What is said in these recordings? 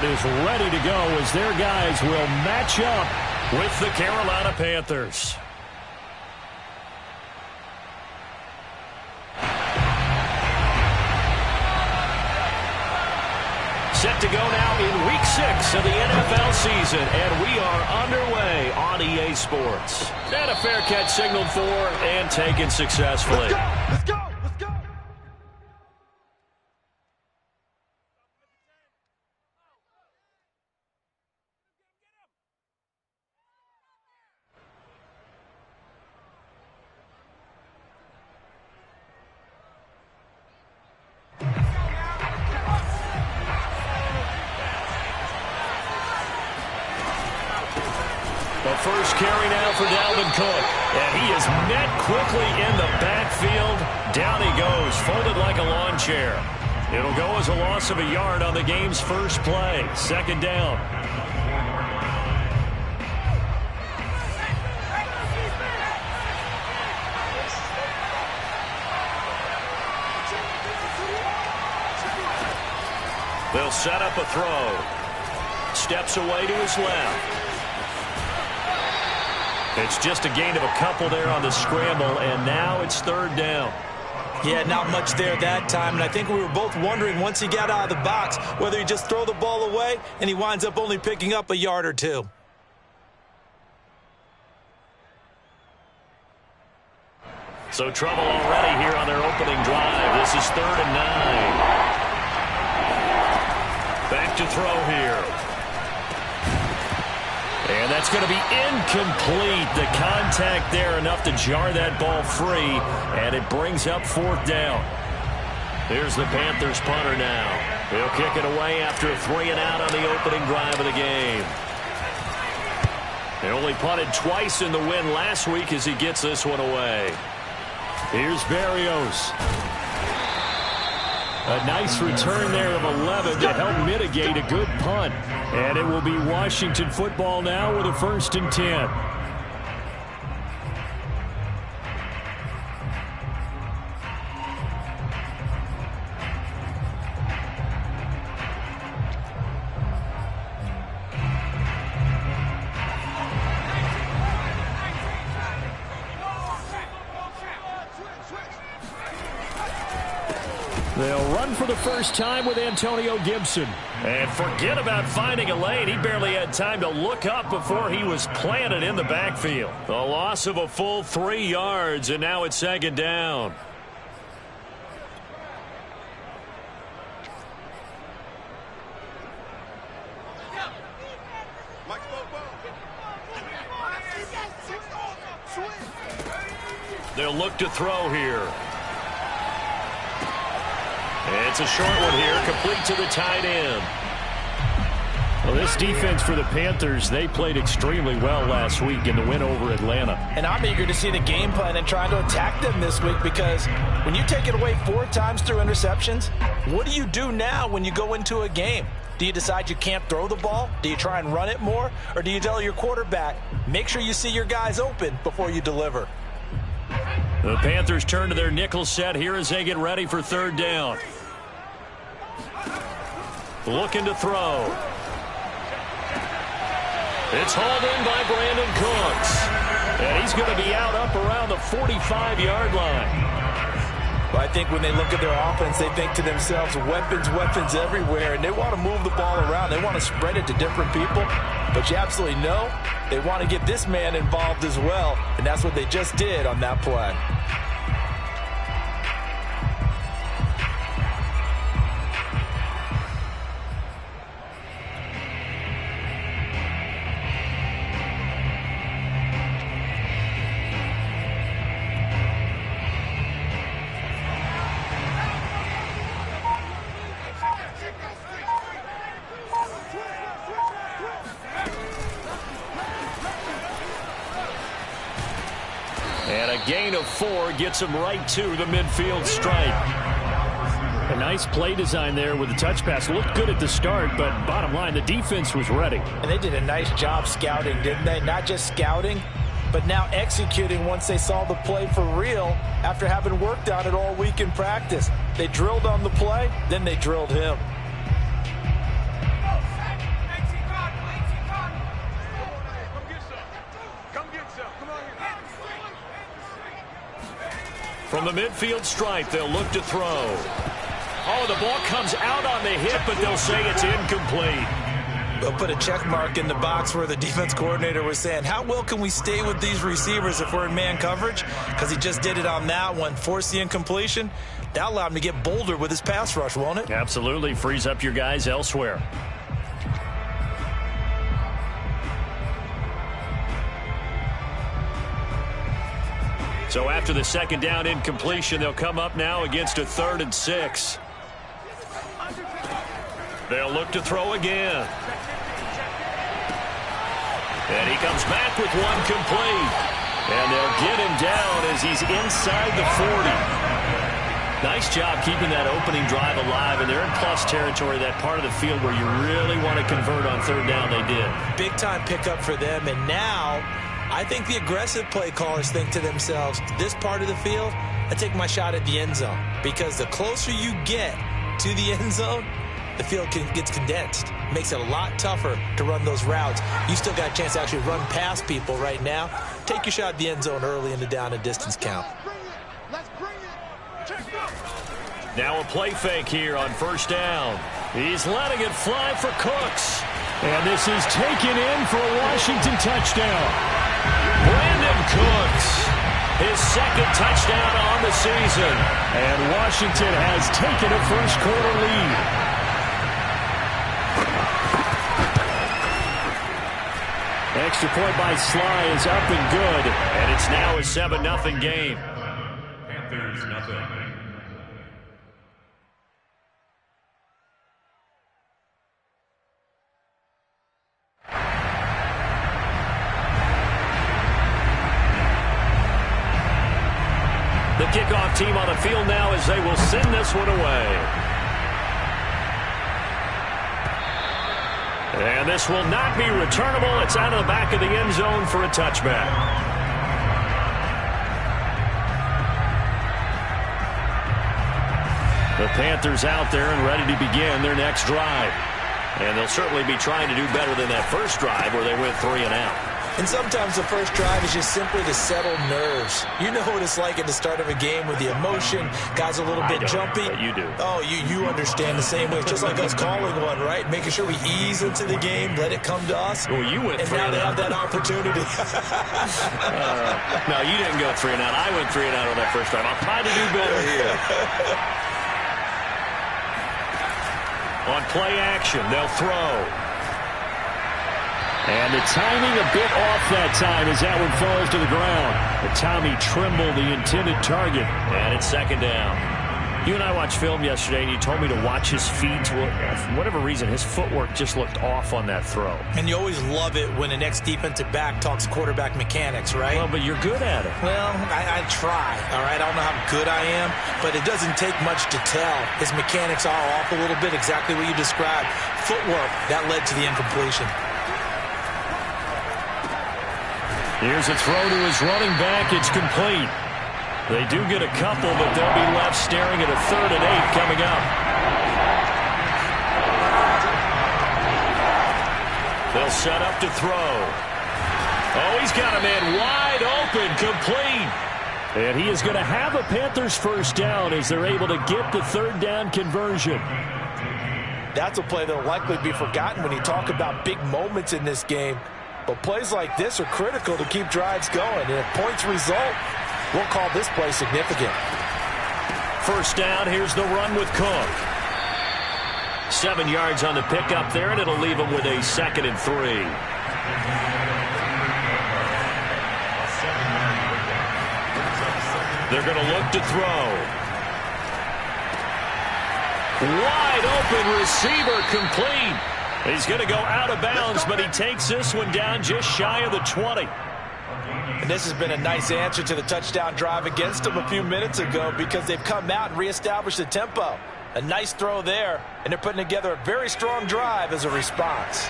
crowd is ready to go as their guys will match up with the Carolina Panthers. Set to go now in Week 6 of the NFL season, and we are underway on EA Sports. And a fair catch signaled for and taken successfully. Let's go! Let's go! Let's go! The first carry now for Dalvin Cook. And he is met quickly in the backfield. Down he goes, folded like a lawn chair. It'll go as a loss of a yard on the game's first play. Second down. They'll set up a throw. Steps away to his left. It's just a gain of a couple there on the scramble, and now it's third down. Yeah, not much there that time, and I think we were both wondering once he got out of the box whether he just throw the ball away, and he winds up only picking up a yard or two. So trouble already here on their opening drive. This is 3rd and 9. Back to throw here. And that's going to be incomplete. The contact there enough to jar that ball free, and it brings up 4th down. Here's the Panthers punter now. He'll kick it away after a 3-and-out on the opening drive of the game. They only punted twice in the win last week as he gets this one away. Here's Berrios. A nice return there of 11 to help mitigate a good punt. And it will be Washington football now with a 1st and 10. They'll run for the first time with Antonio Gibson. And forget about finding a lane. He barely had time to look up before he was planted in the backfield. A loss of a full 3 yards, and now it's 2nd down. They'll look to throw here. It's a short one here, complete to the tight end. Well, this defense for the Panthers, they played extremely well last week in the win over Atlanta. And I'm eager to see the game plan and trying to attack them this week, because when you take it away 4 times through interceptions, what do you do now when you go into a game? Do you decide you can't throw the ball? Do you try and run it more? Or do you tell your quarterback, make sure you see your guys open before you deliver? The Panthers turn to their nickel set here as they get ready for 3rd down. Looking to throw. It's hauled in by Brandon Cooks. And he's going to be out up around the 45-yard line. Well, I think when they look at their offense, they think to themselves, weapons, weapons everywhere, and they want to move the ball around. They want to spread it to different people. But you absolutely know they want to get this man involved as well, and that's what they just did on that play. And a gain of 4 gets him right to the midfield stripe. A nice play design there with the touch pass. Looked good at the start, but bottom line, the defense was ready. And they did a nice job scouting, didn't they? Not just scouting, but now executing once they saw the play for real after having worked on it all week in practice. They drilled on the play, then they drilled him. From the midfield stripe, they'll look to throw. Oh, the ball comes out on the hit, but they'll say it's incomplete. They'll put a check mark in the box where the defense coordinator was saying, how well can we stay with these receivers if we're in man coverage? Because he just did it on that one, forced the incompletion. That'll allow him to get bolder with his pass rush, won't it? Absolutely. Frees up your guys elsewhere. So after the second down incompletion, they'll come up now against a 3rd and 6. They'll look to throw again. And he comes back with one complete. And they'll get him down as he's inside the 40. Nice job keeping that opening drive alive. And they're in plus territory, that part of the field where you really want to convert on 3rd down. They did. Big time pickup for them. And now I think the aggressive play callers think to themselves, this part of the field, I take my shot at the end zone. Because the closer you get to the end zone, the field gets condensed. Makes it a lot tougher to run those routes. You still got a chance to actually run past people right now. Take your shot at the end zone early in the down and distance count. Now a play fake here on 1st down. He's letting it fly for Cooks. And this is taken in for a Washington touchdown. Brandon Cooks, his 2nd touchdown on the season. And Washington has taken a first-quarter lead. Extra point by Sly is up and good. And it's now a 7-0 game. Panthers nothing. The kickoff team on the field now as they will send this one away. And this will not be returnable. It's out of the back of the end zone for a touchback. The Panthers out there and ready to begin their next drive. And they'll certainly be trying to do better than that first drive where they went 3 and out. And sometimes the first drive is just simply to settle nerves. You know what it's like at the start of a game with the emotion. Guys a little bit jumpy. But you do. Oh, you understand the same way. It's just like us calling one, right? Making sure we ease into the game, let it come to us. Well, you went 3 and now they have that opportunity. No, you didn't go 3 and out. I went 3 and out on that first drive. I'll try to do better here. On play action, they'll throw. And the timing a bit off that time as that one falls to the ground. But Tommy Trimble, the intended target. And it's 2nd down. You and I watched film yesterday, and you told me to watch his feet. For whatever reason, his footwork just looked off on that throw. And you always love it when the next defensive back talks quarterback mechanics, right? Well, but you're good at it. Well, I try, all right? I don't know how good I am, but it doesn't take much to tell. His mechanics are off a little bit, exactly what you described. Footwork, that led to the incompletion. Here's a throw to his running back. It's complete. They do get a couple, but they'll be left staring at a 3rd and 8 coming up. They'll set up to throw. Oh, he's got a man wide open, complete. And he is going to have a Panthers first down as they're able to get the 3rd down conversion. That's a play that will likely be forgotten when you talk about big moments in this game. But plays like this are critical to keep drives going. And if points result, we'll call this play significant. First down, here's the run with Cook. 7 yards on the pickup there, and it'll leave him with a 2nd and 3. They're going to look to throw. Wide open receiver, complete. He's going to go out of bounds, but he takes this one down just shy of the 20. And this has been a nice answer to the touchdown drive against them a few minutes ago because they've come out and reestablished the tempo. A nice throw there, and they're putting together a very strong drive as a response.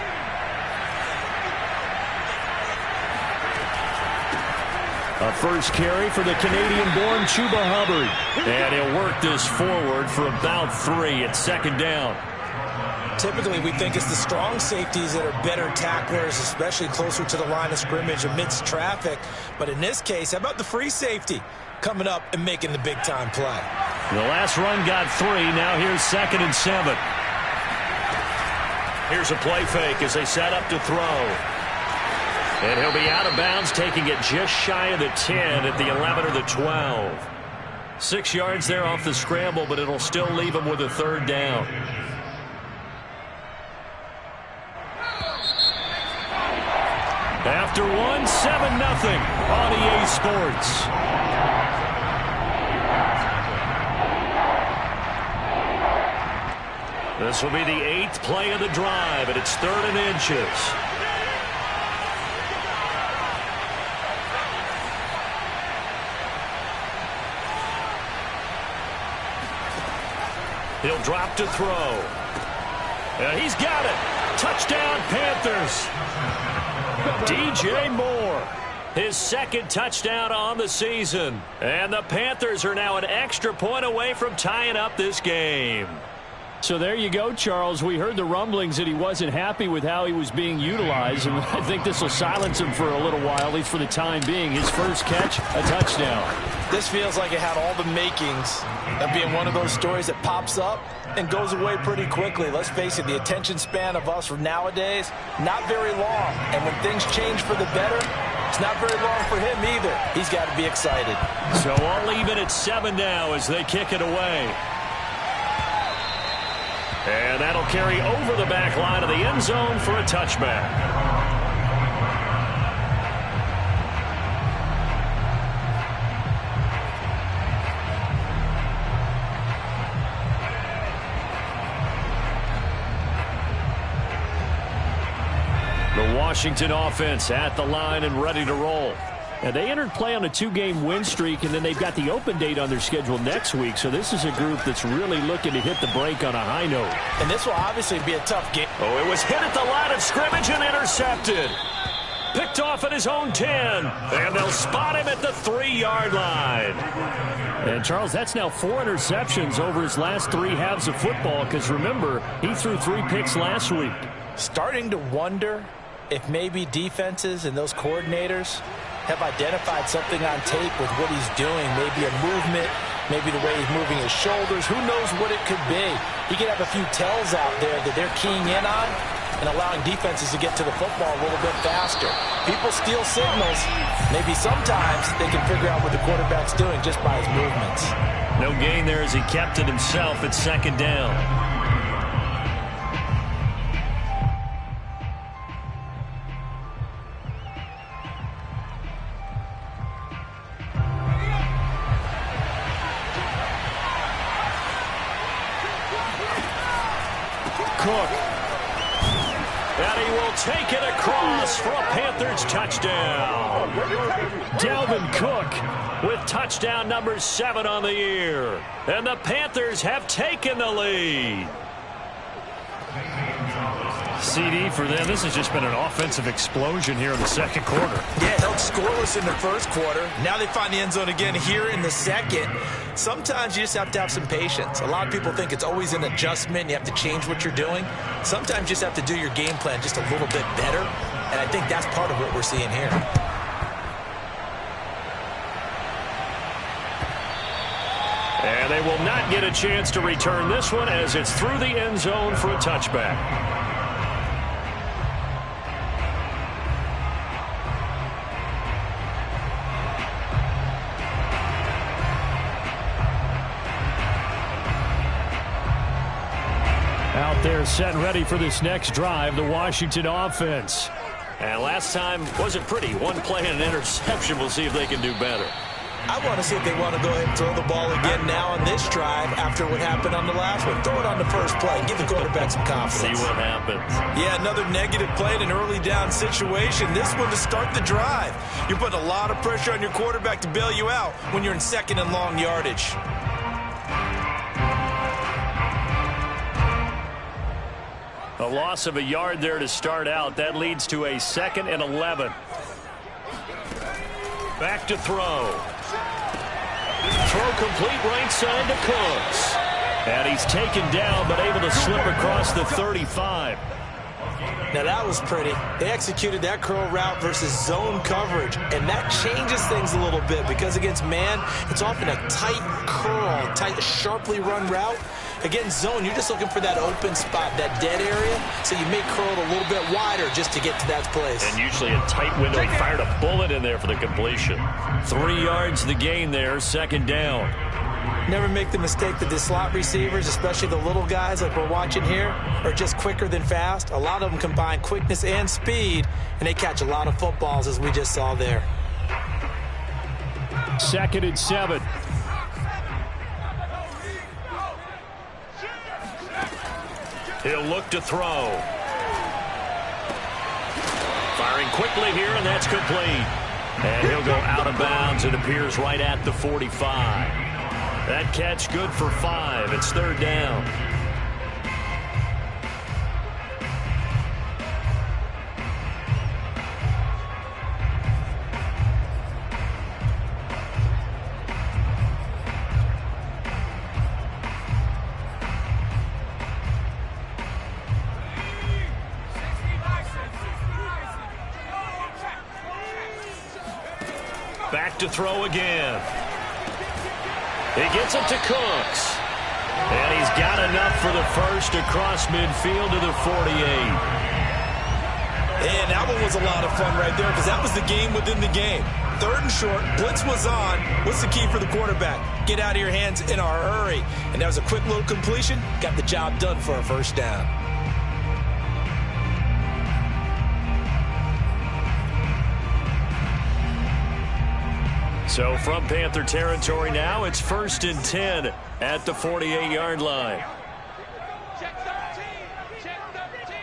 A first carry for the Canadian-born Chuba Hubbard. And he'll work this forward for about 3 at 2nd down. Typically, we think it's the strong safeties that are better tacklers, especially closer to the line of scrimmage amidst traffic. But in this case, how about the free safety? coming up and making the big-time play. The last run got 3. Now here's 2nd and 7. Here's a play fake as they set up to throw. And he'll be out of bounds, taking it just shy of the 10 at the 11 or the 12. 6 yards there off the scramble, but it'll still leave him with a 3rd down. After 1, 7-0 on EA Sports. This will be the 8th play of the drive, and it's 3rd and inches. He'll drop to throw. And he's got it. Touchdown, Panthers. DJ Moore, his 2nd touchdown on the season. And the Panthers are now an extra point away from tying up this game. So there you go, Charles. We heard the rumblings that he wasn't happy with how he was being utilized, and I think this will silence him for a little while, at least for the time being. His first catch, a touchdown. This feels like it had all the makings of being one of those stories that pops up and goes away pretty quickly. Let's face it, the attention span of us nowadays, not very long. And when things change for the better, it's not very long for him either. He's got to be excited. So I'll leave it at 7 now as they kick it away. And that'll carry over the back line of the end zone for a touchback. The Washington offense at the line and ready to roll. And they entered play on a 2-game win streak, and then they've got the open date on their schedule next week. So this is a group that's really looking to hit the break on a high note. And this will obviously be a tough game. Oh, it was hit at the line of scrimmage and intercepted. Picked off at his own 10. And they'll spot him at the 3-yard line. And, Charles, that's now 4 interceptions over his last 3 halves of football, because, remember, he threw 3 picks last week. Starting to wonder if maybe defenses and those coordinators have identified something on tape with what he's doing. Maybe a movement, maybe the way he's moving his shoulders. Who knows what it could be? He could have a few tells out there that they're keying in on and allowing defenses to get to the football a little bit faster. People steal signals. Maybe sometimes they can figure out what the quarterback's doing just by his movements. No gain there as he kept it himself at 2nd down. Cook. And he will take it across for a Panthers touchdown. Dalvin Cook with touchdown number 7 on the year. And the Panthers have taken the lead. CD for them. This has just been an offensive explosion here in the 2nd quarter. Yeah, held scoreless in the 1st quarter. Now they find the end zone again here in the 2nd. Sometimes you just have to have some patience. A lot of people think it's always an adjustment. You have to change what you're doing. Sometimes you just have to do your game plan just a little bit better. And I think that's part of what we're seeing here. And they will not get a chance to return this one as it's through the end zone for a touchback. Out there set and ready for this next drive, the Washington offense. And last time wasn't pretty. 1 play and an interception. We'll see if they can do better. I want to see if they want to go ahead and throw the ball again now on this drive after what happened on the last one. Throw it on the first play. Give the quarterback some confidence. See what happens. Yeah, another negative play in an early down situation. This one to start the drive. You're putting a lot of pressure on your quarterback to bail you out when you're in 2nd and long yardage. A loss of a yard there to start out. That leads to a 2nd and 11. Back to throw. Throw complete right side to Cooks. And he's taken down but able to slip across the 35. Now that was pretty. They executed that curl route versus zone coverage, and that changes things a little bit because against man, it's often a tight curl, tight, sharply run route. Against zone, you're just looking for that open spot, that dead area, so you may curl it a little bit wider just to get to that place. And usually a tight window. He fired a bullet in there for the completion. 3 yards the gain there, second down. Never make the mistake that the slot receivers, especially the little guys like we're watching here, are just quicker than fast. A lot of them combine quickness and speed, and they catch a lot of footballs, as we just saw there. 2nd and 7. He'll look to throw. Firing quickly here, and that's complete. And he'll go out of bounds. It appears right at the 45. That catch good for 5. It's 3rd down. Back to throw again. He gets it to Cooks. And he's got enough for the first across midfield to the 48. And that one was a lot of fun right there because that was the game within the game. 3rd and short, blitz was on. What's the key for the quarterback? Get out of your hands in a hurry. And that was a quick little completion. Got the job done for a first down. So from Panther territory now, it's 1st and 10 at the 48-yard line. Check 13. Check 13.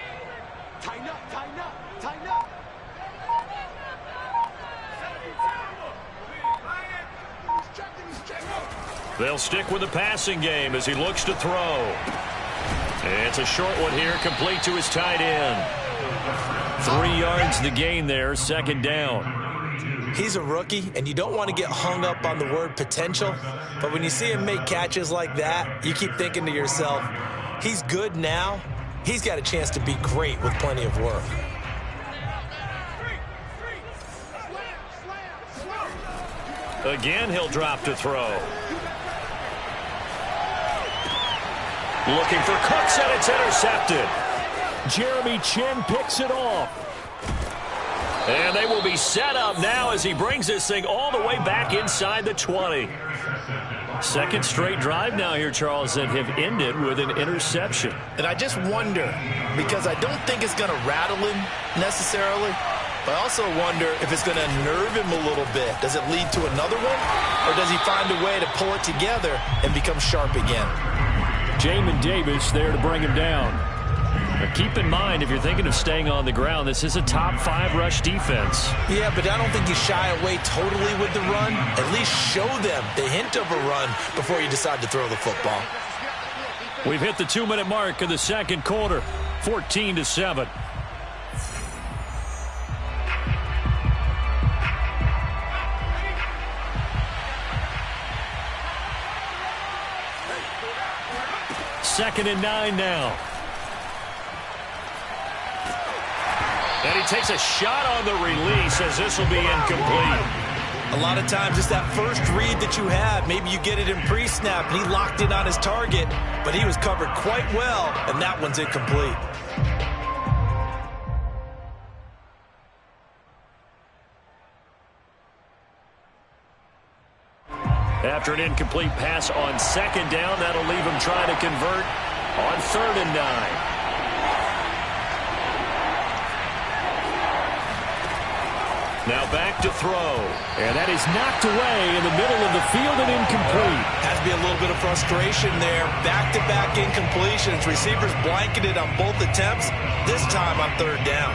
Tighten up, tighten up, tighten up. They'll stick with the passing game as he looks to throw. It's a short one here, complete to his tight end. 3 yards the gain there, 2nd down. He's a rookie, and you don't want to get hung up on the word potential. But when you see him make catches like that, you keep thinking to yourself, he's good now. He's got a chance to be great with plenty of work. Again, he'll drop to throw. Looking for Cooks, and it's intercepted. Jeremy Chin picks it off. And they will be set up now as he brings this thing all the way back inside the 20. 2nd straight drive now here, Charles, that have ended with an interception. And I just wonder, because I don't think it's going to rattle him necessarily, but I also wonder if it's going to nerve him a little bit. Does it lead to another one? Or does he find a way to pull it together and become sharp again? Jamin Davis there to bring him down. Now keep in mind, if you're thinking of staying on the ground, this is a top 5 rush defense. Yeah, but I don't think you shy away totally with the run. At least show them the hint of a run before you decide to throw the football. We've hit the 2-minute mark of the 2nd quarter, 14-7. Second and 9 now. And he takes a shot on the release as this will be incomplete. A lot of times it's that first read that you have. Maybe you get it in pre-snap, and he locked in on his target, but he was covered quite well, and that one's incomplete. After an incomplete pass on 2nd down, that'll leave him trying to convert on 3rd and 9. Now back to throw. And that is knocked away in the middle of the field and incomplete. Has to be a little bit of frustration there. Back-to-back incompletions. Receivers blanketed on both attempts, this time on 3rd down.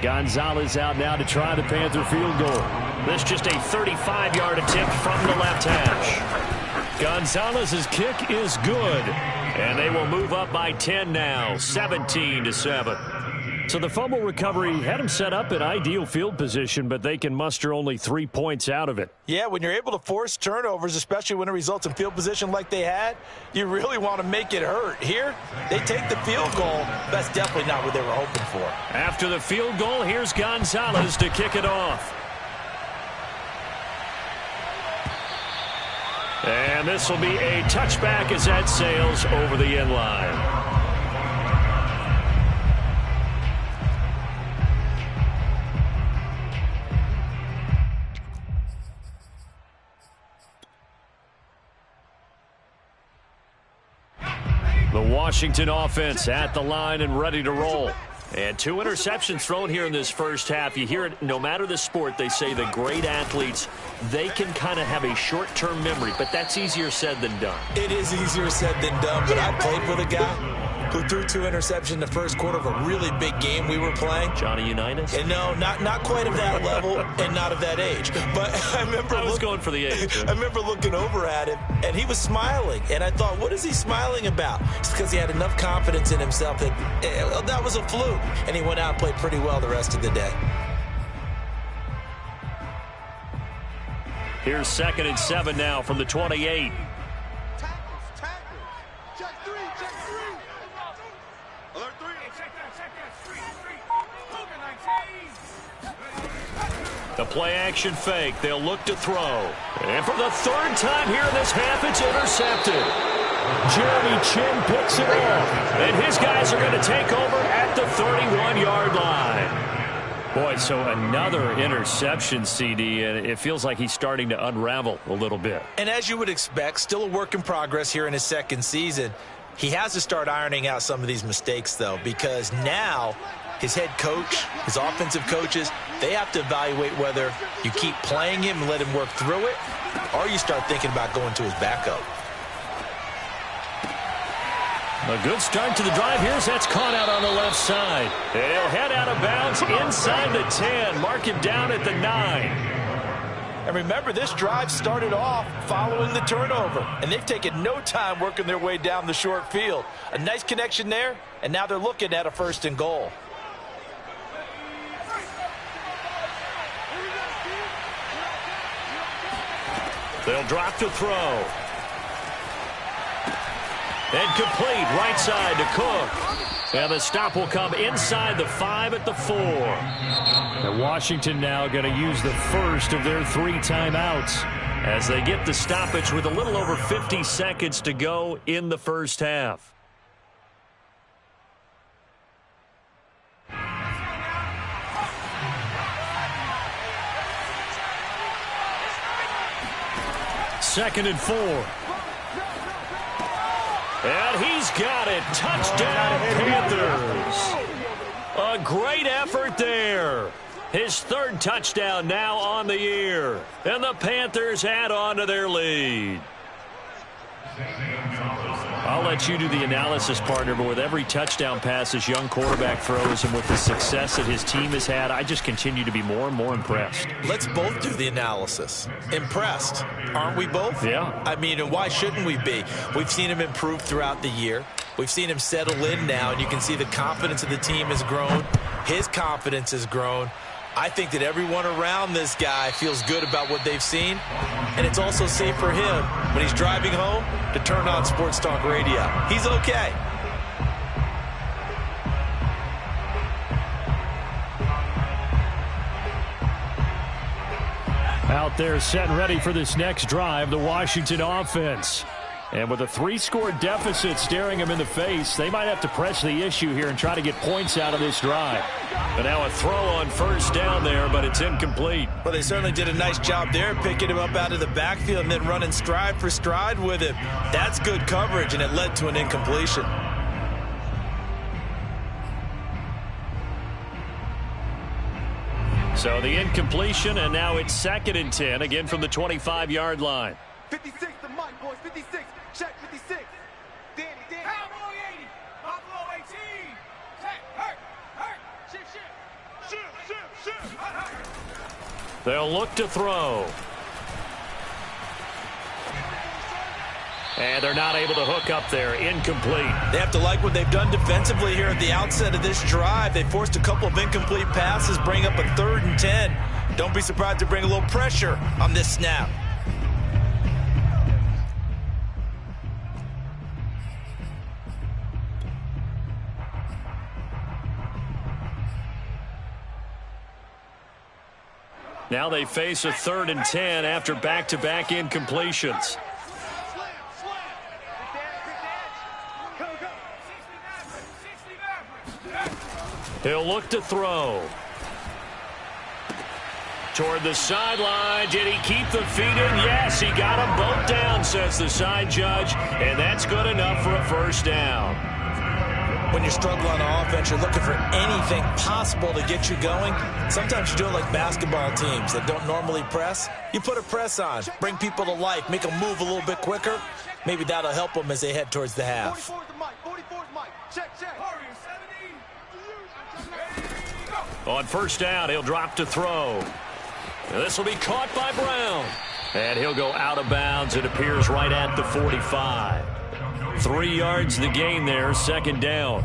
Gonzalez out now to try the Panther field goal. This just a 35-yard attempt from the left hash. Gonzalez's kick is good. And they will move up by 10 now, 17-7. So the fumble recovery had them set up in ideal field position, but they can muster only 3 points out of it. Yeah, when you're able to force turnovers, especially when it results in field position like they had, you really want to make it hurt. Here, they take the field goal. That's definitely not what they were hoping for. After the field goal, here's Gonzalez to kick it off. And this will be a touchback as that sails over the end line. The Washington offense at the line and ready to roll. And 2 interceptions thrown here in this first half. You hear it no matter the sport. They say the great athletes, they can kind of have a short-term memory, but that's easier said than done. It is easier said than done, but I played with a guy who threw 2 interceptions in the first quarter of a really big game we were playing. Johnny Unitas? And no, not quite of that level and not of that age. But I remember I was going for the age. I remember looking over at him, and he was smiling. And I thought, what is he smiling about? It's because he had enough confidence in himself that that was a fluke. And he went out and played pretty well the rest of the day. Here's 2nd and 7 now from the 28. The play-action fake. They'll look to throw. And for the 3rd time here in this half, it's intercepted. Jeremy Chin picks it off. And his guys are going to take over at the 31-yard line. Boy, so another interception, CD, and it feels like he's starting to unravel a little bit. And as you would expect, still a work in progress here in his 2nd season. He has to start ironing out some of these mistakes, though, because now his head coach, his offensive coaches, they have to evaluate whether you keep playing him and let him work through it, or you start thinking about going to his backup. A good start to the drive here as that's caught out on the left side. He'll head out of bounds inside the 10. Mark him down at the 9. And remember, this drive started off following the turnover, and they've taken no time working their way down the short field. A nice connection there, and now they're looking at a 1st and goal. They'll drop to throw. And complete right side to Cook. And the stop will come inside the 5 at the 4. And Washington now going to use the first of their 3 timeouts as they get the stoppage with a little over 50 seconds to go in the first half. Second and 4. And he's got it. Touchdown, Panthers. A great effort there. His 3rd touchdown now on the year. And the Panthers add on to their lead. I'll let you do the analysis, partner, but with every touchdown pass this young quarterback throws and with the success that his team has had, I just continue to be more and more impressed. Let's both do the analysis. Impressed. Aren't we both? Yeah. I mean, and why shouldn't we be? We've seen him improve throughout the year. We've seen him settle in now, and you can see the confidence of the team has grown. His confidence has grown. I think that everyone around this guy feels good about what they've seen, and it's also safe for him when he's driving home to turn on Sports Talk Radio. He's okay. out there set and ready for this next drive, the Washington offense. And with a 3-score deficit staring them in the face, they might have to press the issue here and try to get points out of this drive. But now a throw on first down there, but it's incomplete. Well, they certainly did a nice job there, picking him up out of the backfield and then running stride for stride with him. That's good coverage, and it led to an incompletion. So the incompletion, and now it's 2nd and 10, again from the 25-yard line. 56, the mic, boys, 56. Check 56. Danny. Cowboy 80. Buffalo 18. Check. Hurt. Shoot. They'll look to throw. And they're not able to hook up there. Incomplete. They have to like what they've done defensively here at the outset of this drive. They forced a couple of incomplete passes, bring up a 3rd and 10. Don't be surprised to bring a little pressure on this snap. Now they face a 3rd and 10 after back-to-back incompletions. He'll look to throw. Toward the sideline. Did he keep the feet in? Yes, he got them both down, says the side judge. And that's good enough for a first down. When you're struggling on offense, you're looking for anything possible to get you going. Sometimes you do it like basketball teams that don't normally press. You put a press on, bring people to life, make them move a little bit quicker. Maybe that'll help them as they head towards the half. 44 is the mic. 44 is mic. Check. On first down, he'll drop to throw. This will be caught by Brown. And he'll go out of bounds. It appears right at the 45. 3 yards the gain there, second down.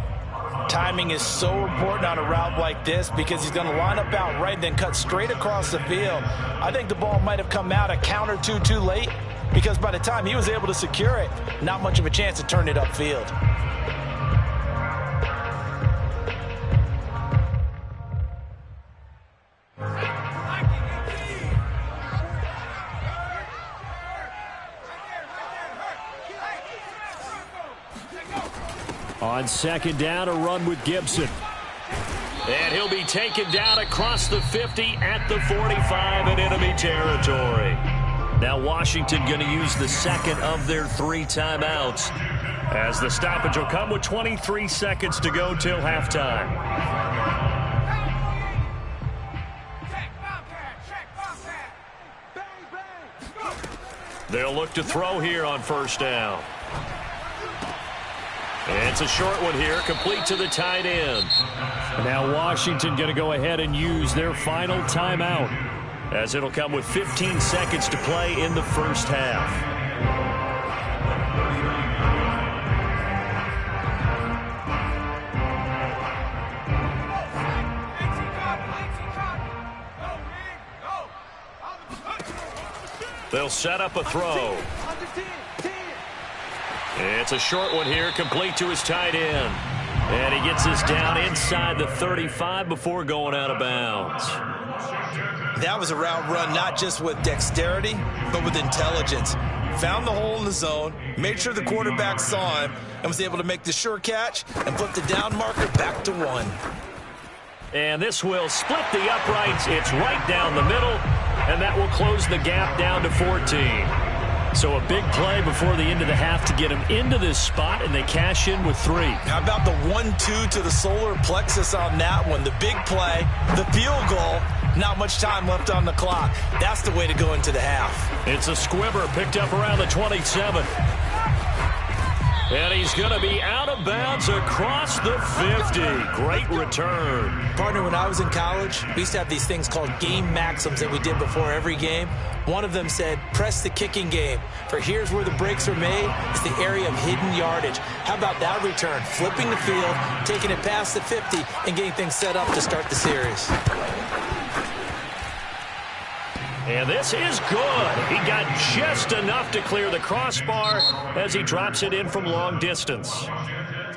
Timing is so important on a route like this because he's going to line up out right and then cut straight across the field. I think the ball might have come out a count or two too late because by the time he was able to secure it, not much of a chance to turn it upfield. On second down, a run with Gibson. And he'll be taken down across the 50 at the 45 in enemy territory. Now Washington going to use the second of their 3 timeouts as the stoppage will come with 23 seconds to go till halftime. They'll look to throw here on first down. It's a short one here, complete to the tight end. Now Washington going to go ahead and use their final timeout, as it'll come with 15 seconds to play in the first half. They'll set up a throw. It's a short one here, complete to his tight end. And he gets this down inside the 35 before going out of bounds. That was a route run not just with dexterity, but with intelligence. Found the hole in the zone, made sure the quarterback saw him, and was able to make the sure catch and flip the down marker back to 1. And this will split the uprights. It's right down the middle, and that will close the gap down to 14. So a big play before the end of the half to get him into this spot, and they cash in with 3. How about the 1-2 to the solar plexus on that one? The big play, the field goal, not much time left on the clock. That's the way to go into the half. It's a squibber picked up around the 27. And he's going to be out of bounds across the 50. Great return. Partner, when I was in college, we used to have these things called game maxims that we did before every game. One of them said, press the kicking game. For here's where the breaks are made. It's the area of hidden yardage. How about that return? Flipping the field, taking it past the 50, and getting things set up to start the series. And this is good. He got just enough to clear the crossbar as he drops it in from long distance.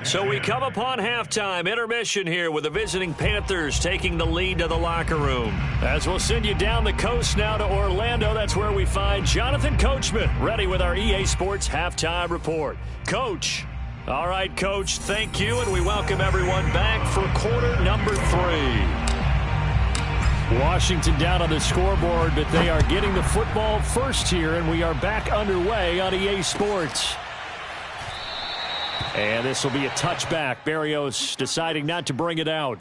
So we come upon halftime intermission here with the visiting Panthers taking the lead to the locker room. As we'll send you down the coast now to Orlando, that's where we find Jonathan Coachman ready with our EA Sports halftime report. Coach. All right, Coach, thank you, and we welcome everyone back for quarter number 3. Washington down on the scoreboard, but they are getting the football first here, and we are back underway on EA Sports. And this will be a touchback. Berrios deciding not to bring it out.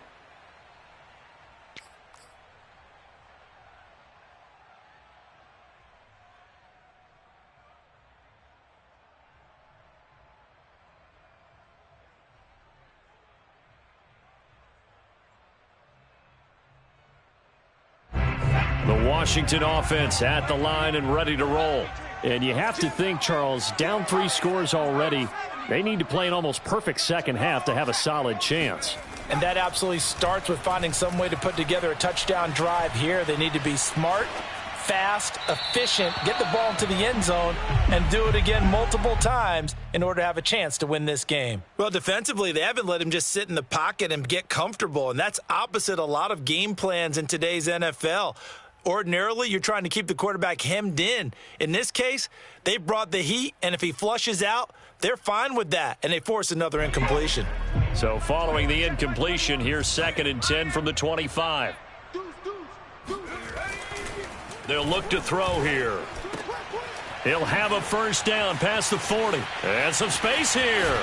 The Washington offense at the line and ready to roll. And you have to think, Charles, down 3 scores already. They need to play an almost perfect second half to have a solid chance. And that absolutely starts with finding some way to put together a touchdown drive here. They need to be smart, fast, efficient, get the ball into the end zone, and do it again multiple times in order to have a chance to win this game. Well, defensively, they haven't let him just sit in the pocket and get comfortable, and that's opposite a lot of game plans in today's NFL. Ordinarily, you're trying to keep the quarterback hemmed in. In this case, they brought the heat, and if he flushes out, they're fine with that, and they force another incompletion. So following the incompletion, here's 2nd and 10 from the 25. They'll look to throw here. He'll have a first down past the 40. And some space here.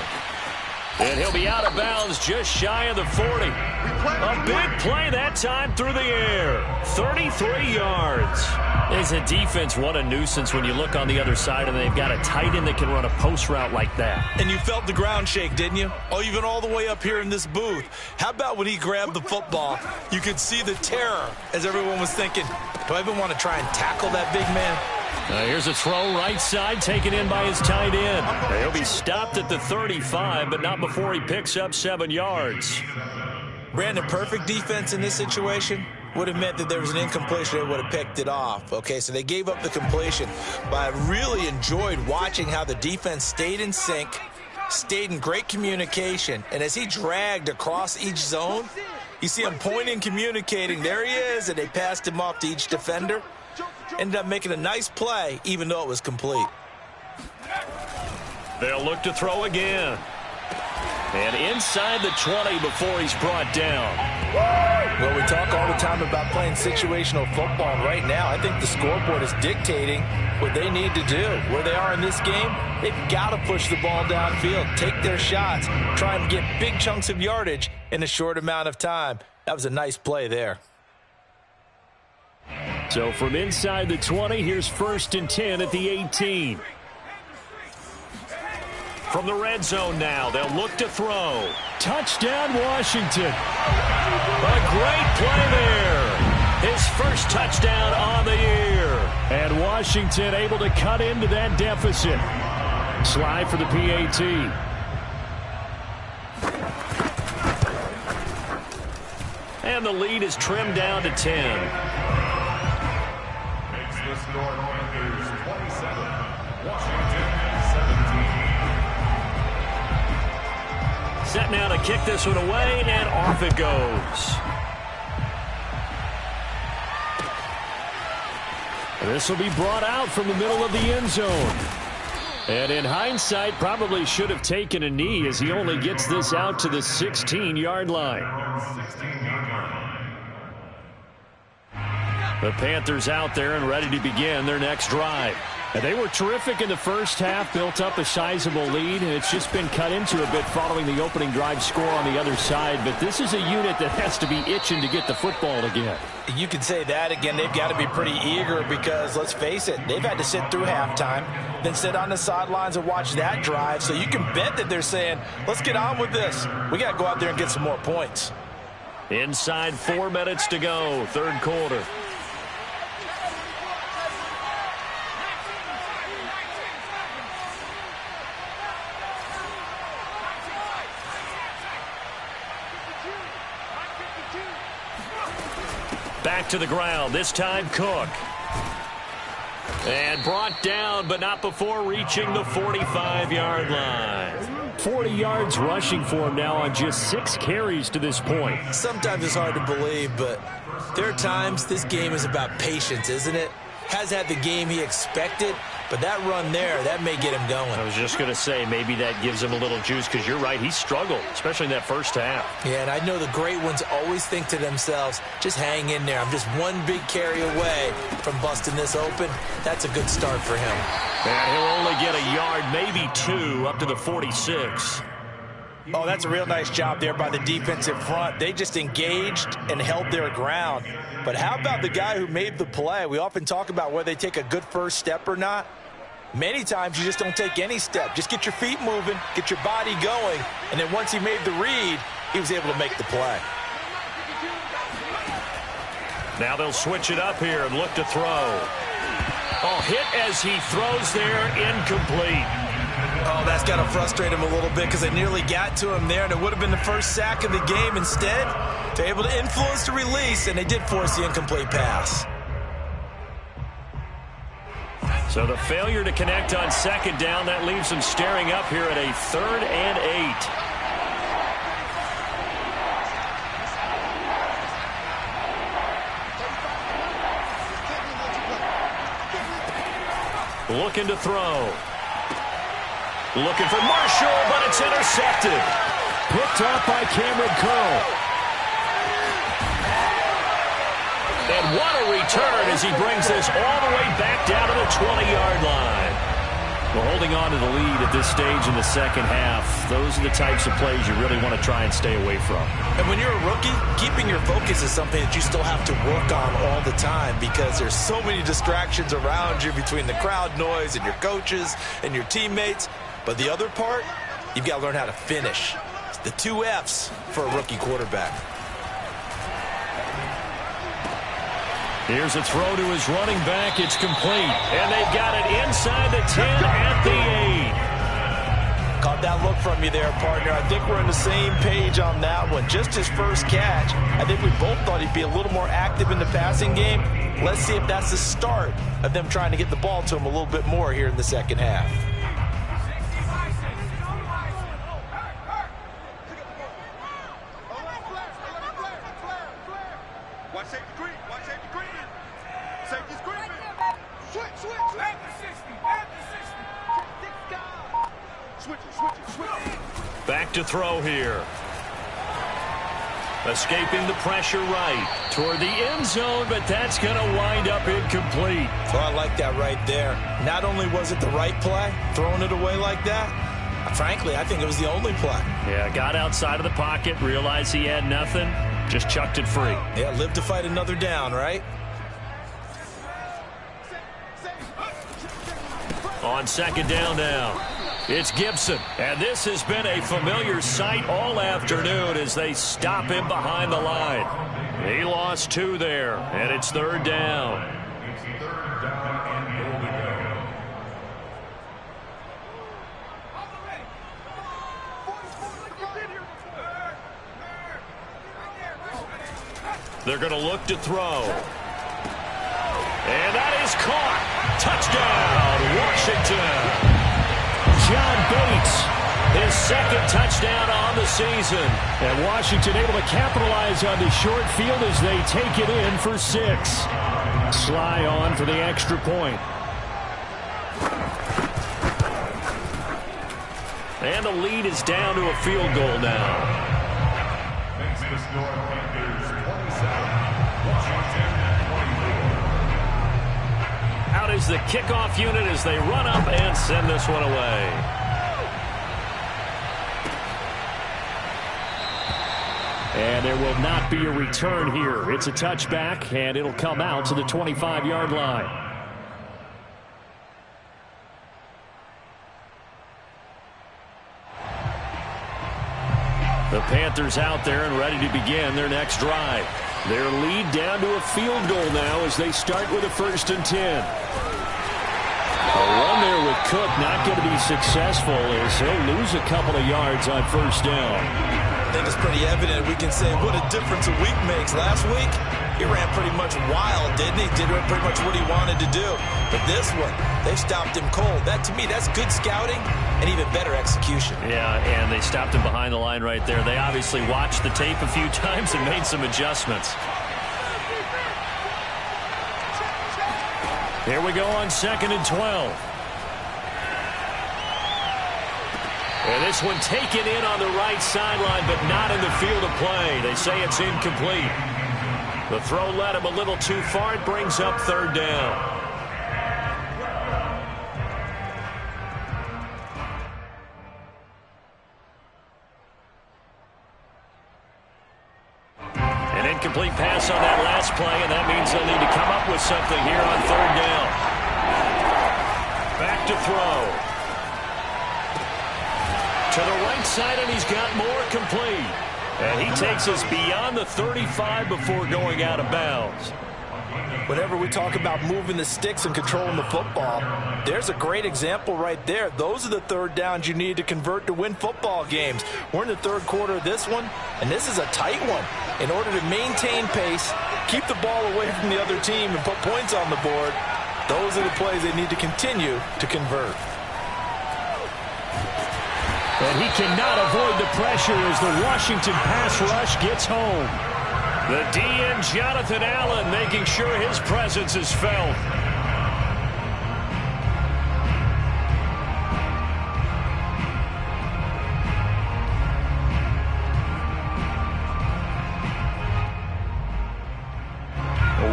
And he'll be out of bounds just shy of the 40. A big play that time through the air. 33 yards. As a defense, what a nuisance when you look on the other side and they've got a tight end that can run a post route like that. And you felt the ground shake, didn't you? Oh, even all the way up here in this booth. How about when he grabbed the football? You could see the terror as everyone was thinking, do I even want to try and tackle that big man? Here's a throw right side taken in by his tight end. He'll be stopped at the 35, but not before he picks up 7 yards. Brandon, perfect defense in this situation would have meant that there was an incompletion. They would have picked it off. Okay, so they gave up the completion. But I really enjoyed watching how the defense stayed in sync, stayed in great communication, and as he dragged across each zone, you see him pointing, communicating. There he is, and they passed him off to each defender. Ended up making a nice play, even though it was complete. They'll look to throw again. And inside the 20 before he's brought down. Well, we talk all the time about playing situational football. And right now, I think the scoreboard is dictating what they need to do. Where they are in this game, they've got to push the ball downfield, take their shots, try and get big chunks of yardage in a short amount of time. That was a nice play there. So from inside the 20, here's 1st and 10 at the 18. From the red zone now, they'll look to throw. Touchdown, Washington. A great play there. His first touchdown on the year. And Washington able to cut into that deficit. Slide for the PAT. And the lead is trimmed down to 10. The score, Panthers 27, Washington 17. Set now to kick this one away, and off it goes. This will be brought out from the middle of the end zone. And in hindsight, probably should have taken a knee as he only gets this out to the 16-yard line. 16-yard line. The Panthers out there and ready to begin their next drive. And they were terrific in the first half, built up a sizable lead, and it's just been cut into a bit following the opening drive score on the other side. But this is a unit that has to be itching to get the football again. You can say that again. They've got to be pretty eager because, let's face it, they've had to sit through halftime, then sit on the sidelines and watch that drive. So you can bet that they're saying, let's get on with this. We got to go out there and get some more points. Inside 4 minutes to go, 3rd quarter. Back to the ground, this time Cook. And brought down, but not before reaching the 45-yard line. 40 yards rushing for him now on just 6 carries to this point. Sometimes it's hard to believe, but there are times this game is about patience, isn't it? Has had the game he expected, but that run there, that may get him going. I was just going to say, maybe that gives him a little juice, because you're right, he struggled, especially in that first half. Yeah, and I know the great ones always think to themselves, just hang in there. I'm just one big carry away from busting this open. That's a good start for him. And he'll only get a yard, maybe 2, up to the 46. Oh, that's a real nice job there by the defensive front. They just engaged and held their ground. But how about the guy who made the play? We often talk about whether they take a good first step or not. Many times you just don't take any step. Just get your feet moving, get your body going, and then once he made the read, he was able to make the play. Now they'll switch it up here and look to throw. Oh, hit as he throws there, incomplete. Oh, that's got to frustrate him a little bit because they nearly got to him there, and it would have been the first sack of the game. Instead, they're able to influence the release, and they did force the incomplete pass. So the failure to connect on second down, that leaves them staring up here at a 3rd and 8. Looking to throw. Looking for Marshall, but it's intercepted. Picked off by Cameron Curl. And what a return as he brings this all the way back down to the 20-yard line. Well, holding on to the lead at this stage in the second half, those are the types of plays you really want to try and stay away from. And when you're a rookie, keeping your focus is something that you still have to work on all the time because there's so many distractions around you between the crowd noise and your coaches and your teammates. But the other part, you've got to learn how to finish. It's the 2 F's for a rookie quarterback. Here's a throw to his running back. It's complete. And they've got it inside the 10 at the 8. Caught that look from you there, partner. I think we're on the same page on that one. Just his first catch. I think we both thought he'd be a little more active in the passing game. Let's see if that's the start of them trying to get the ball to him a little bit more here in the second half. Back to throw here. Escaping the pressure right toward the end zone, but that's going to wind up incomplete. Oh, I like that right there. Not only was it the right play, throwing it away like that, frankly, I think it was the only play. Yeah, got outside of the pocket, realized he had nothing, just chucked it free. Yeah, live to fight another down, right? On second down now, it's Gibson. And this has been a familiar sight all afternoon as they stop him behind the line. He lost 2 there, and it's 3rd down. It's 3rd down and goal to They're going to look to throw. And that is caught. Touchdown, Washington. John Bates, His 2nd touchdown on the season. and Washington able to capitalize on the short field as they take it in for 6. Sly on for the extra point. And the lead is down to a field goal now. Makes the score Panthers 27, Washington 24. Out is the kickoff unit as they run up and send this one away. And there will not be a return here. It's a touchback, and it'll come out to the 25-yard line. The Panthers out there and ready to begin their next drive. Their lead down to a field goal now as they start with a 1st and 10. A run there with Cook not going to be successful as he'll lose a couple of yards on 1st down. I think it's pretty evident. We can say what a difference a week makes. Last week, he ran pretty much wild, didn't he? Did pretty much what he wanted to do. But this one, they stopped him cold. That, to me, that's good scouting and even better execution. Yeah, and they stopped him behind the line right there. They obviously watched the tape a few times and made some adjustments. Here we go on 2nd and 12. And this one taken in on the right sideline, but not in the field of play. They say it's incomplete. The throw led him a little too far. It brings up 3rd down. An incomplete pass on that last play, and that means they'll need to come up with something here on 3rd down. Back to throw. To the right side, and he's got more complete. And he takes us beyond the 35 before going out of bounds. Whenever we talk about moving the sticks and controlling the football, there's a great example right there. Those are the third downs you need to convert to win football games. We're in the third quarter of this one, and this is a tight one. In order to maintain pace, keep the ball away from the other team, and put points on the board, those are the plays they need to continue to convert. And he cannot avoid the pressure as the Washington pass rush gets home. The DN, Jonathan Allen, making sure his presence is felt.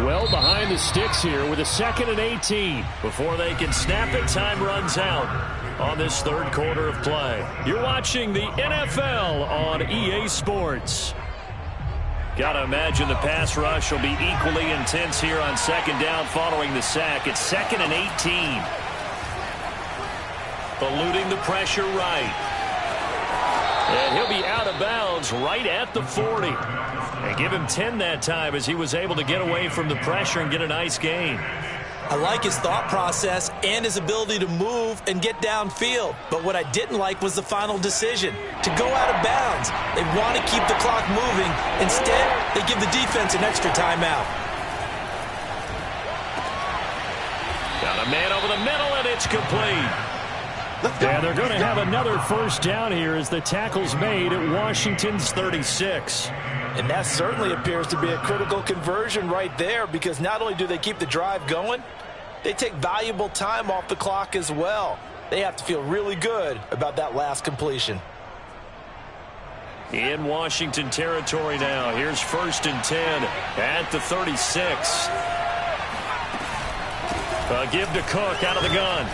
Well behind the sticks here with a 2nd and 18. Before they can snap it, time runs out on this third quarter of play. You're watching the NFL on EA Sports. Gotta imagine the pass rush will be equally intense here on 2nd down following the sack. It's 2nd and 18. Eluding the pressure right. And he'll be out of bounds right at the 40. And give him 10 that time as he was able to get away from the pressure and get a nice gain. I like his thought process and his ability to move and get downfield. But what I didn't like was the final decision, to go out of bounds. They want to keep the clock moving. Instead, they give the defense an extra timeout. Got a man over the middle, and it's complete. And they're going to have another first down here as the tackle's made at Washington's 36. And that certainly appears to be a critical conversion right there, because not only do they keep the drive going, they take valuable time off the clock as well. They have to feel really good about that last completion. In Washington territory now. Here's 1st and 10 at the 36. A give to Cook out of the gun.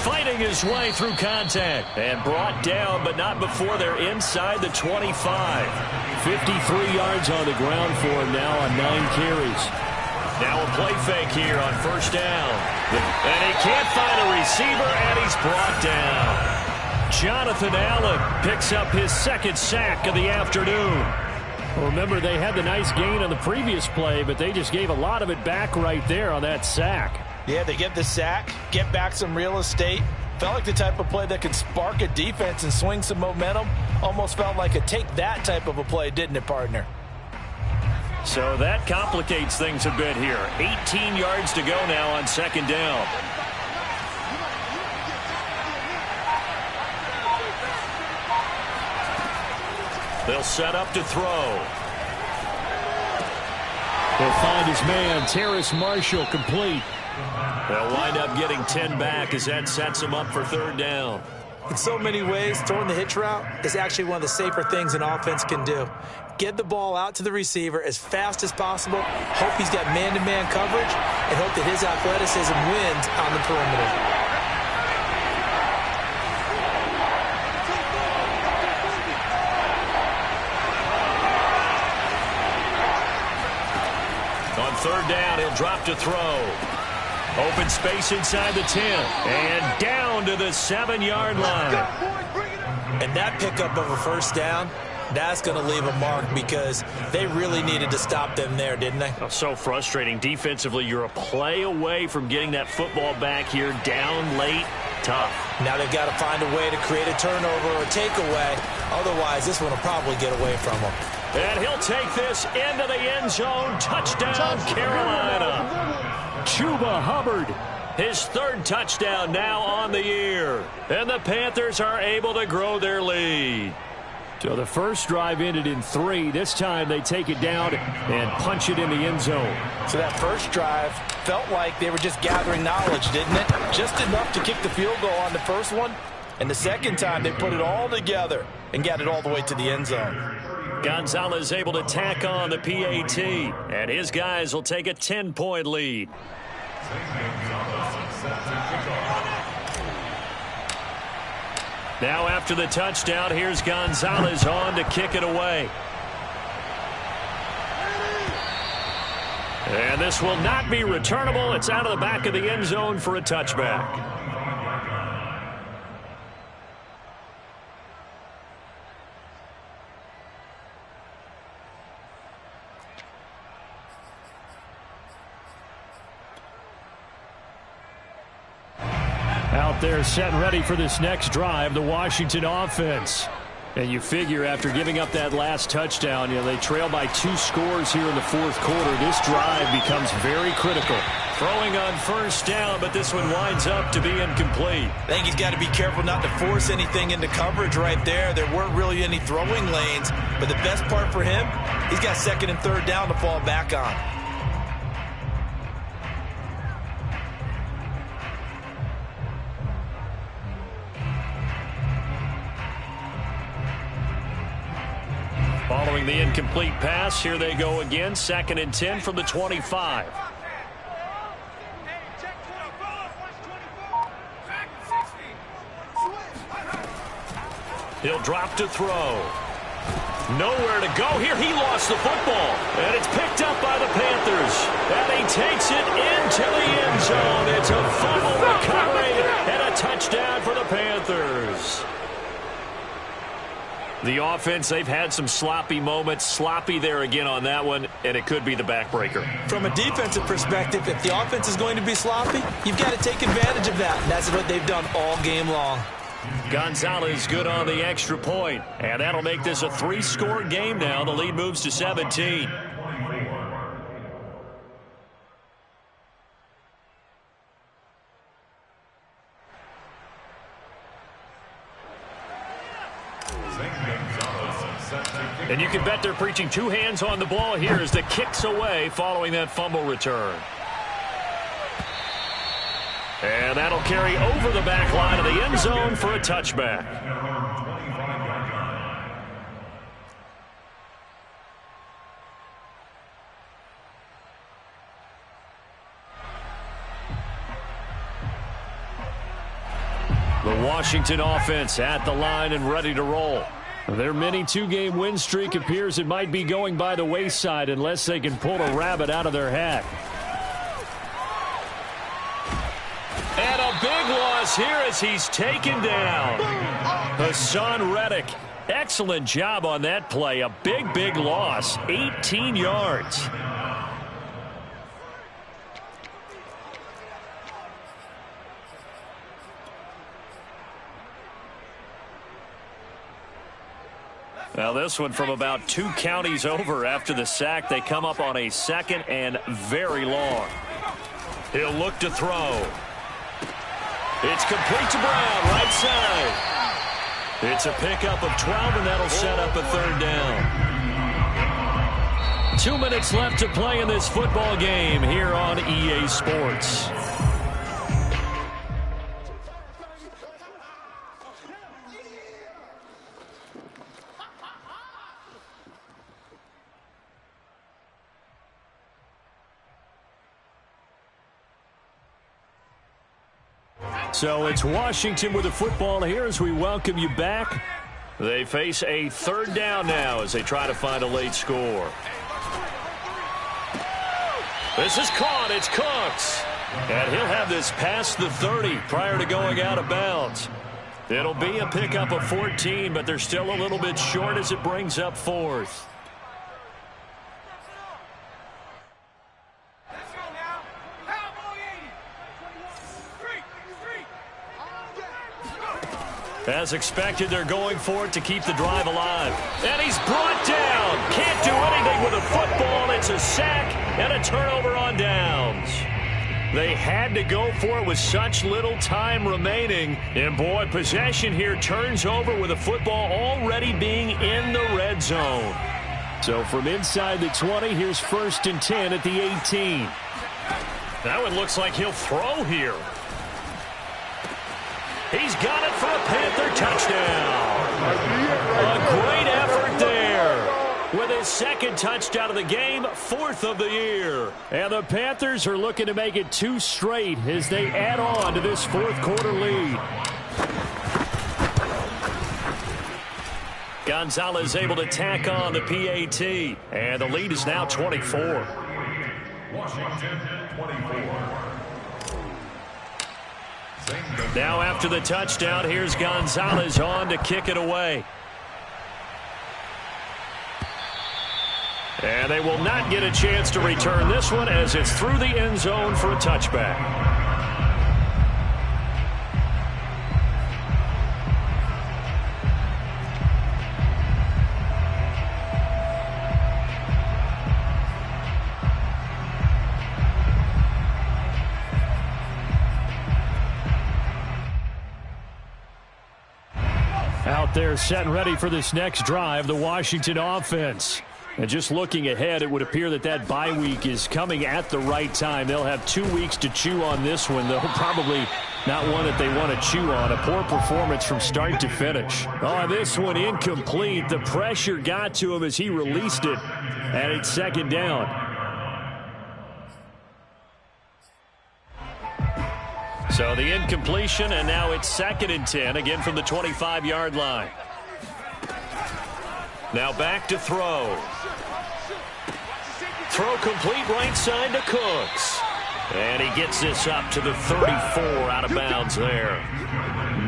Fighting his way through contact and brought down, but not before they're inside the 25. 53 yards on the ground for him now on 9 carries. Now a play fake here on 1st down. And he can't find a receiver, and he's brought down. Jonathan Allen picks up his 2nd sack of the afternoon. Well, remember, they had the nice gain on the previous play, but they just gave a lot of it back right there on that sack. Yeah, they get the sack, get back some real estate. Felt like the type of play that could spark a defense and swing some momentum. Almost felt like a take-that type of a play, didn't it, partner? So that complicates things a bit here. 18 yards to go now on 2nd down. They'll set up to throw. He'll find his man, Terrace Marshall, complete. They'll wind up getting 10 back as that sets them up for 3rd down. In so many ways, throwing the hitch route is actually one of the safer things an offense can do. Get the ball out to the receiver as fast as possible, hope he's got man-to-man coverage, and hope that his athleticism wins on the perimeter. On 3rd down, he'll drop to throw. Open space inside the 10. And down to the 7-yard line. And that pickup of a 1st down, that's going to leave a mark, because they really needed to stop them there, didn't they? Oh, so frustrating. Defensively, you're a play away from getting that football back here. Down late, tough. Now they've got to find a way to create a turnover or takeaway. Otherwise, this one will probably get away from them. And he'll take this into the end zone. Touchdown, Carolina. Chuba Hubbard. His 3rd touchdown now on the year. And the Panthers are able to grow their lead. So the first drive ended in 3. This time they take it down and punch it in the end zone. So that first drive felt like they were just gathering knowledge, didn't it? Just enough to kick the field goal on the first one. And the second time they put it all together and got it all the way to the end zone. Gonzalez able to tack on the PAT. And his guys will take a 10-point lead. Now after the touchdown, here's Gonzalez on to kick it away. And this will not be returnable. It's out of the back of the end zone for a touchback. They're set and ready for this next drive, the Washington offense. And you figure after giving up that last touchdown, they trail by 2 scores here in the fourth quarter. This drive becomes very critical. Throwing on first down, but this one winds up to be incomplete. I think he's got to be careful not to force anything into coverage right there. There weren't really any throwing lanes, but the best part for him, he's got second and third down to fall back on. Following the incomplete pass, here they go again. 2nd and 10 from the 25. He'll drop to throw. Nowhere to go here. He lost the football. And it's picked up by the Panthers. And he takes it into the end zone. It's a fumble recovery and a touchdown for the Panthers. The offense, they've had some sloppy moments. Sloppy there again on that one, and it could be the backbreaker. From a defensive perspective, if the offense is going to be sloppy, you've got to take advantage of that. That's what they've done all game long. Gonzalez good on the extra point, and that'll make this a 3-score game now. The lead moves to 17. And you can bet they're preaching 2 hands on the ball here as the kick's away following that fumble return. And that'll carry over the back line of the end zone for a touchback. The Washington offense at the line and ready to roll. Their mini 2-game win streak appears it might be going by the wayside unless they can pull a rabbit out of their hat. And a big loss here as he's taken down. Hassan Reddick, excellent job on that play. A big loss, 18 yards. Now this one from about 2 counties over after the sack. They come up on a 2nd and very long. He'll look to throw. It's complete to Brown, right side. It's a pickup of 12, and that'll set up a 3rd down. 2 minutes left to play in this football game here on EA Sports. So it's Washington with the football here as we welcome you back. They face a 3rd down now as they try to find a late score. This is caught. It's Cooks. And he'll have this past the 30 prior to going out of bounds. It'll be a pickup of 14, but they're still a little bit short as it brings up 4th. As expected, they're going for it to keep the drive alive. And he's brought down. Can't do anything with a football. It's a sack and a turnover on downs. They had to go for it with such little time remaining. And, boy, possession here turns over with a football already being in the red zone. So from inside the 20, here's 1st and 10 at the 18. That one looks like he'll throw here. He's got it for a Panther touchdown. A great effort there. With his 2nd touchdown of the game, 4th of the year. And the Panthers are looking to make it 2 straight as they add on to this 4th quarter lead. Gonzalez able to tack on the PAT. And the lead is now 24. Washington 24. Now after the touchdown, here's Gonzalez on to kick it away. And they will not get a chance to return this one as it's through the end zone for a touchback. there set and ready for this next drive, the Washington offense. And just looking ahead, it would appear that that bye week is coming at the right time. They'll have 2 weeks to chew on this one, though probably not one that they want to chew on. A poor performance from start to finish. Oh, this one incomplete. The pressure got to him as he released it, and it's second down. So the incompletion, and now it's 2nd and 10, again from the 25-yard line. Now back to throw. Throw complete right side to Cooks. And he gets this up to the 34 out of bounds there.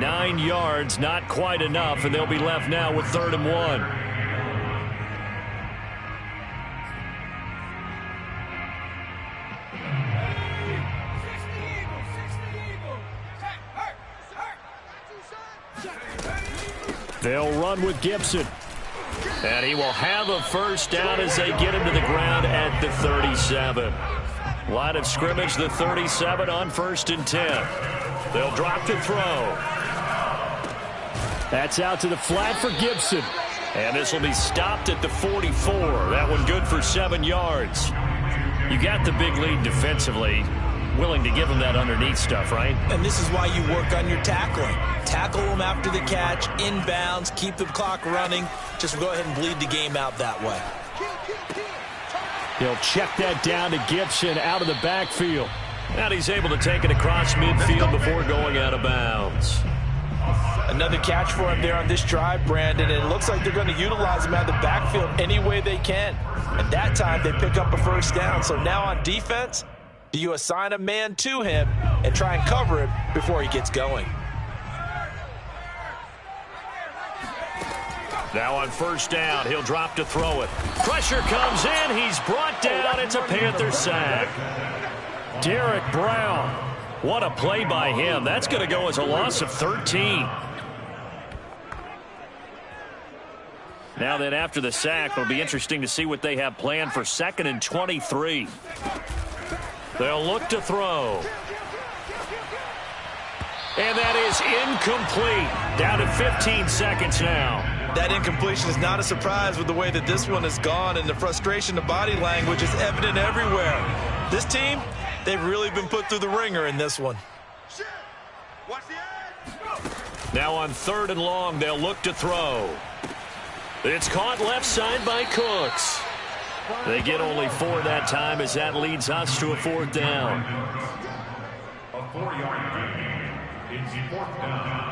9 yards, not quite enough, and they'll be left now with 3rd and 1. They'll run with Gibson. And he will have a first down as they get him to the ground at the 37. Line of scrimmage, the 37 on 1st and 10. They'll drop to throw. That's out to the flat for Gibson. And this will be stopped at the 44. That one good for 7 yards. You got the big lead defensively. Willing to give him that underneath stuff, right? And this is why you work on your tackling. Tackle them after the catch, inbounds, keep the clock running. Just go ahead and bleed the game out that way. He'll check that down to Gibson out of the backfield. And he's able to take it across midfield before going out of bounds. Another catch for him there on this drive, Brandon. And it looks like they're going to utilize him out of the backfield any way they can. And that time they pick up a first down. So now on defense, do you assign a man to him and try and cover it before he gets going? Now on first down, he'll drop to throw it. Pressure comes in. He's brought down. It's a Panther sack. Derek Brown. What a play by him. That's going to go as a loss of 13. Now then, after the sack, it'll be interesting to see what they have planned for 2nd and 23. They'll look to throw. And that is incomplete. Down to 15 seconds now. That incompletion is not a surprise with the way that this one has gone, and the frustration, the body language is evident everywhere. This team, they've really been put through the ringer in this one. Now on 3rd and long, they'll look to throw. It's caught left side by Cooks. They get only 4 that time as that leads us to a 4th down. A 4-yard gain. It's 4th down.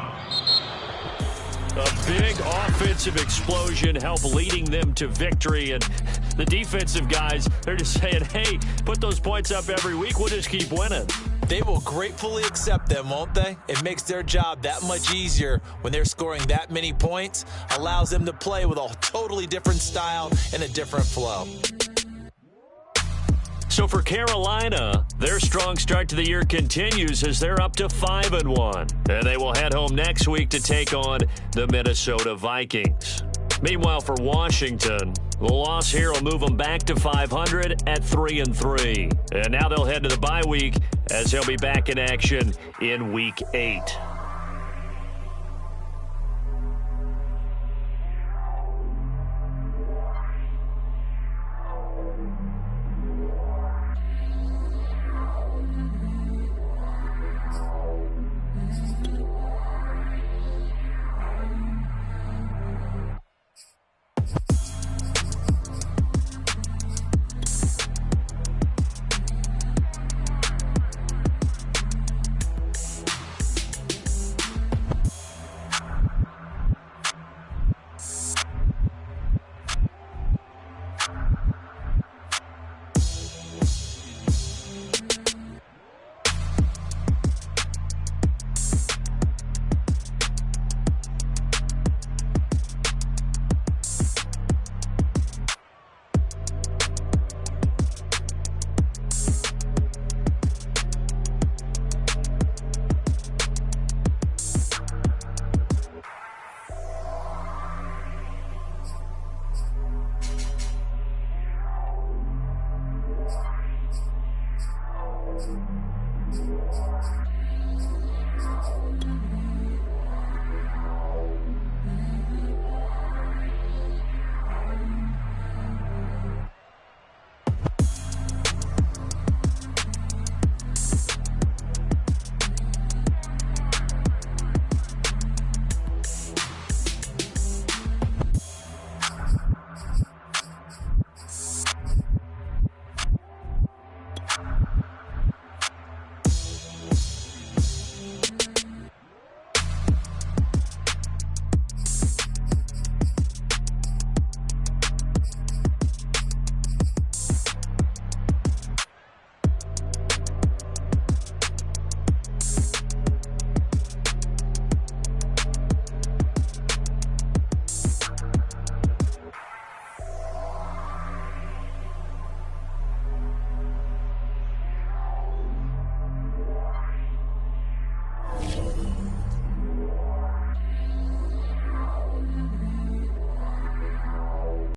A big offensive explosion helped leading them to victory. And the defensive guys, they're just saying, hey, put those points up every week. We'll just keep winning. They will gratefully accept them, won't they? It makes their job that much easier when they're scoring that many points. Allows them to play with a totally different style and a different flow. So for Carolina, their strong start to the year continues as they're up to 5-1. And they will head home next week to take on the Minnesota Vikings. Meanwhile, for Washington, the loss here will move them back to 500 at 3-3. And now they'll head to the bye week as they'll be back in action in Week 8.